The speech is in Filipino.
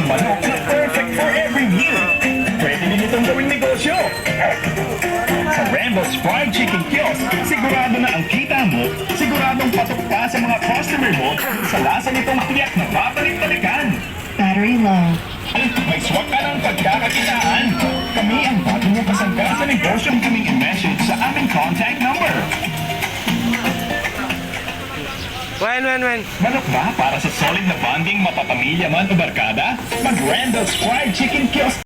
manok na perfect for every meal. Pwede din itong gawing negosyo. Sa Randall's Fried Chicken Kiosk, sigurado na ang kita mo, siguradong patok ka sa mga customer mo sa lasa nitong tiyak na babalik-balikan. Battery low. May swak ka ng pagkakakitaan. Kami ang bago mo kasangga sa negosyong kaming i-message sa aming contact number. When? Manok ba para sa solid na bonding mapapamilya man o barkada? Mag Randall's Fried Chicken Kiosk